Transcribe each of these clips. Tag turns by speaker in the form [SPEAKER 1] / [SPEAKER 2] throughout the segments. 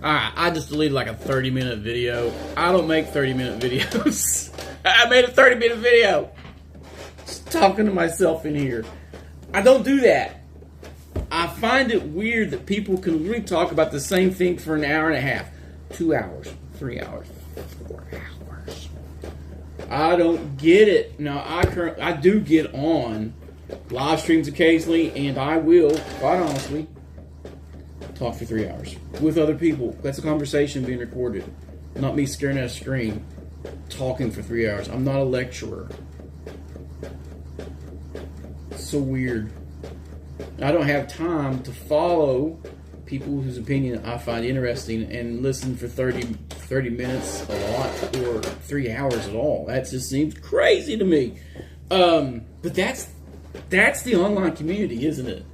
[SPEAKER 1] I just deleted like a 30-minute video. I don't make 30-minute videos. I made a 30-minute video. Just talking to myself in here. I don't do that. I find it weird that people can really talk about the same thing for an hour and a half. 2 hours, 3 hours, 4 hours. I don't get it. Now, I do get on live streams occasionally, and I will, quite honestly, talk for 3 hours with other people. That's a conversation being recorded, not me staring at a screen talking for 3 hours. I'm not a lecturer. It's so weird. I don't have time to follow people whose opinion I find interesting and listen for 30 minutes a lot or 3 hours at all. That just seems crazy to me. But that's the online community, isn't it?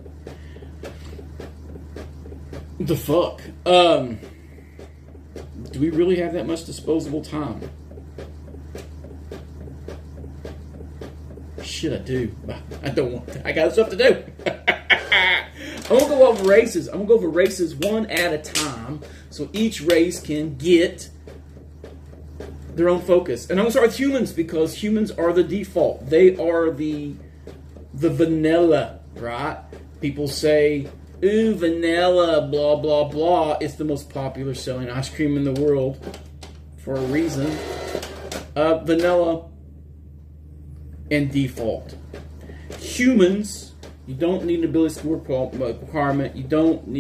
[SPEAKER 1] The fuck? Do we really have that much disposable time? Shit, I do. I don't want to. I got stuff to do. I'm going to go over races. I'm going to go over races one at a time so each race can get their own focus. And I'm going to start with humans because humans are the default. They are the vanilla, right? People say, ooh, vanilla, blah, blah, blah. It's the most popular selling ice cream in the world for a reason. Vanilla and default. Humans, you don't need an ability score requirement. You don't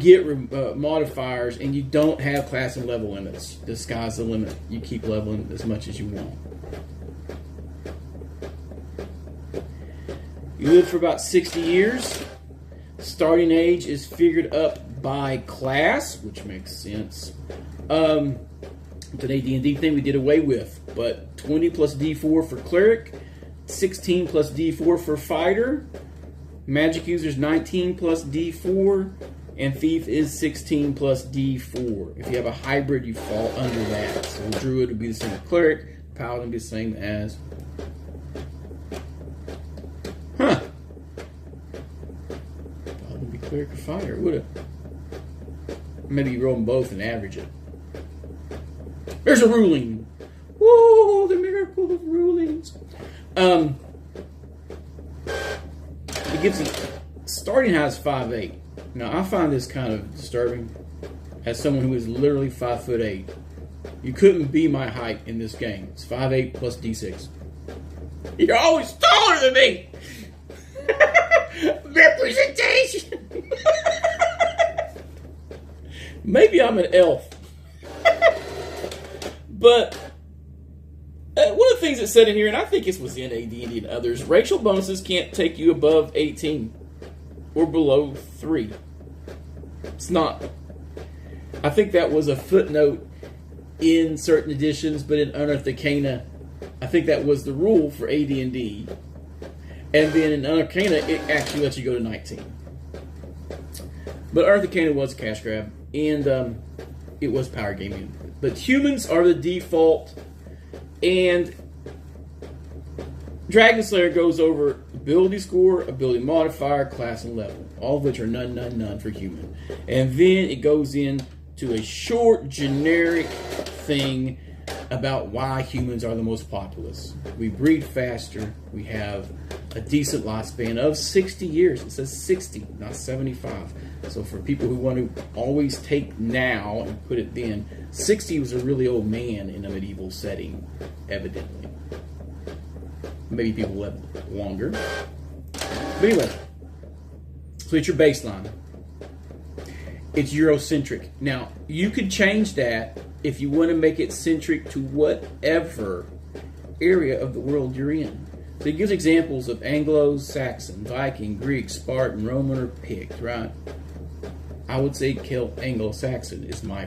[SPEAKER 1] get modifiers, and you don't have class and level limits. The sky's the limit. You keep leveling as much as you want. You live for about 60 years. Starting age is figured up by class, which makes sense. It's an AD&D thing we did away with, but 20 plus D4 for cleric, 16 plus D4 for fighter, magic users 19 plus D4, and thief is 16 plus D4. If you have a hybrid, you fall under that. So druid would be the same as cleric, paladin would be the same as... Paladin would be cleric or fighter, would it? Maybe you roll them both and average it. There's a ruling. Whoa, the miracle of rulings. It gives a starting height is 5'8". Now I find this kind of disturbing as someone who is literally 5'8". You couldn't be my height in this game. It's 5'8" plus D6. You're always taller than me. Representation. Maybe I'm an elf. But one of the things it said in here, and I think this was in AD&D and others, racial bonuses can't take you above 18 or below 3. It's not. I think that was a footnote in certain editions, but in Unearthed Arcana, I think that was the rule for AD&D. And then in Unearthed Arcana, it actually lets you go to 19. But Unearthed Arcana was a cash grab, and it was power gaming. But humans are the default, and Dragonslayer goes over ability score, ability modifier, class, and level, all of which are none for human. And then it goes into a short, generic thing about why humans are the most populous. We breed faster. We have a decent lifespan of 60 years. It says 60, not 75. So for people who want to always take now and put it then, 60 was a really old man in a medieval setting, evidently. Maybe people lived longer. But anyway, so it's your baseline. It's Eurocentric. Now, you could change that if you want to make it centric to whatever area of the world you're in. So it gives examples of Anglo-Saxon, Viking, Greek, Spartan, Roman, or Pict, right? I would say Anglo-Saxon is my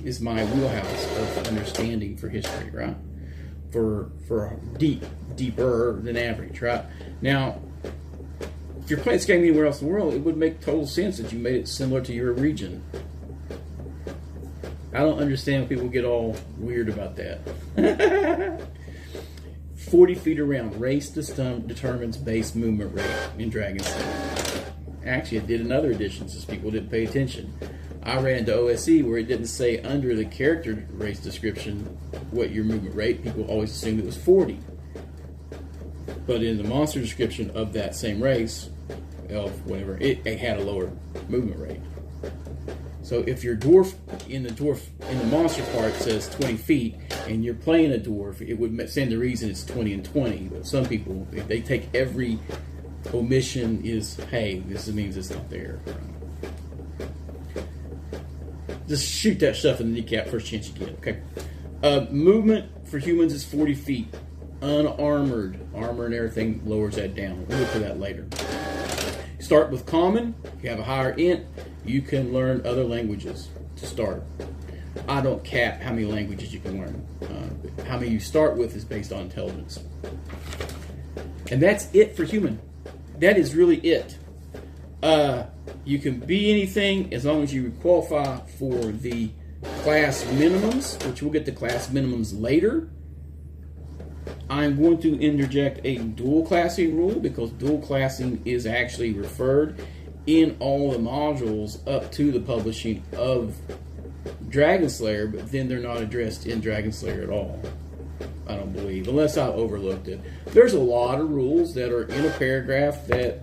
[SPEAKER 1] wheelhouse of understanding for history, right? For deeper than average, right? Now, if you're playing this game anywhere else in the world, it would make total sense that you made it similar to your region. I don't understand when people get all weird about that. 40 feet around. Race determines base movement rate in Dragonslayer. Actually, it did in other editions, as people didn't pay attention. I ran into OSE where it didn't say under the character race description what your movement rate. People always assumed it was 40. But in the monster description of that same race, elf, whatever, it had a lower movement rate. So if your dwarf in the monster part says 20 feet, and you're playing a dwarf, it would stand the reason it's 20 and 20. But some people, if they take every omission is, hey, this means it's not there. Just shoot that stuff in the kneecap first chance you get. Okay. Movement for humans is 40 feet. Unarmored. Armor and everything lowers that down. We'll look for that later. Start with common. If you have a higher int, you can learn other languages to start. I don't cap how many languages you can learn. How many you start with is based on intelligence. And that's it for human. That is really it. You can be anything as long as you qualify for the class minimums, which we'll get to class minimums later. I'm going to interject a dual classing rule because dual classing is actually referred in all the modules up to the publishing of Dragonslayer, but then they're not addressed in Dragonslayer at all. I don't believe, unless I overlooked it. There's a lot of rules that are in a paragraph that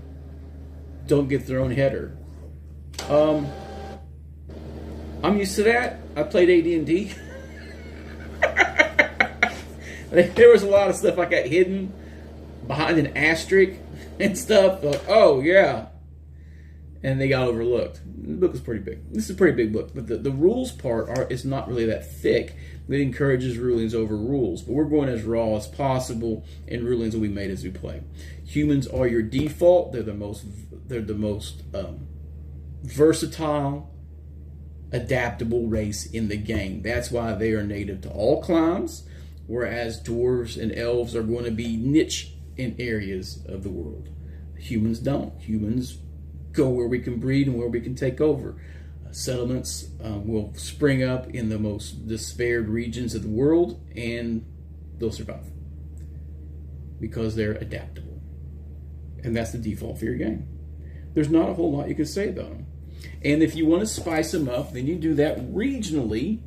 [SPEAKER 1] don't get their own header. I'm used to that. I played AD&D. There was a lot of stuff I got hidden behind an asterisk and stuff. Like, oh, yeah. And they got overlooked. The book was pretty big. This is a pretty big book. But the rules part is not really that thick. It encourages rulings over rules. But we're going as raw as possible, and rulings will be made as we play. Humans are your default. They're the most versatile, adaptable race in the game. That's why they are native to all climes, whereas dwarves and elves are going to be niche in areas of the world. Humans don't. Humans go where we can breed and where we can take over. Settlements will spring up in the most despaired regions of the world, and they'll survive because they're adaptable. And that's the default for your game. There's not a whole lot you can say about them. And if you want to spice them up, then you do that regionally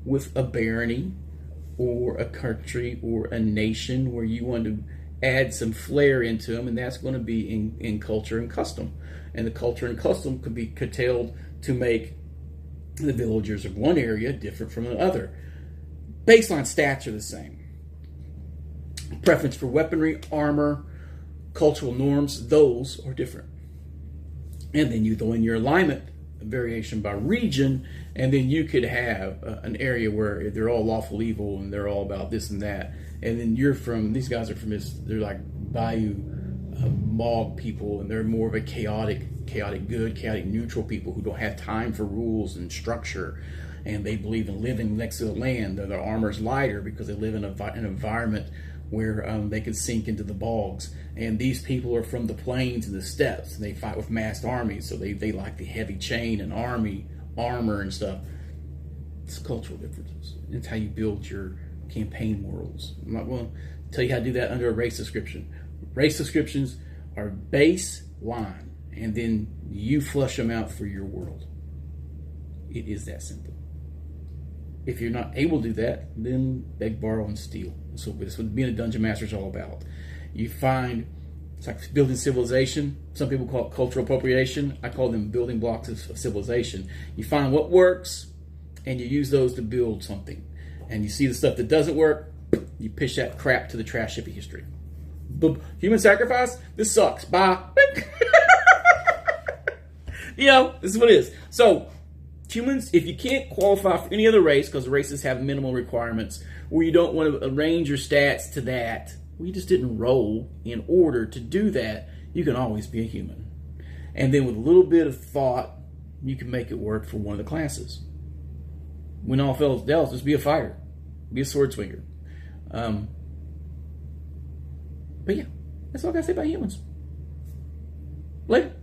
[SPEAKER 1] with a barony or a country or a nation where you want to add some flair into them, and that's going to be in culture and custom. And the culture and custom could be curtailed to make the villagers of one area different from another. Baseline stats are the same. Preference for weaponry, armor, cultural norms, those are different. And then you throw in your alignment variation by region, and then you could have an area where they're all lawful evil and they're all about this and that. And then these guys are from they're like Bayou Mog people, and they're more of a chaotic good, chaotic neutral people who don't have time for rules and structure. And they believe in living next to the land. Their armor's lighter because they live in an environment where they can sink into the bogs. And these people are from the plains and the steppes, and they fight with massed armies, so they like the heavy chain and armor and stuff. It's cultural differences. It's how you build your campaign worlds. I'm not going to tell you how to do that under a race description. Race descriptions are baseline, and then you flush them out for your world. It is that simple. If you're not able to do that, then beg, borrow, and steal. So that's what being a dungeon master is all about. You find, it's like building civilization. Some people call it cultural appropriation. I call them building blocks of civilization. You find what works, and you use those to build something. And you see the stuff that doesn't work, you pitch that crap to the trash heap of history. Boom. Human sacrifice? This sucks. Bye. This is what it is. So, humans, if you can't qualify for any other race, because races have minimal requirements, or you don't want to arrange your stats to that, well, you just didn't roll in order to do that, you can always be a human. And then with a little bit of thought, you can make it work for one of the classes. When all else, just be a fighter. Be a sword swinger. But yeah, that's all I got to say about humans. Later.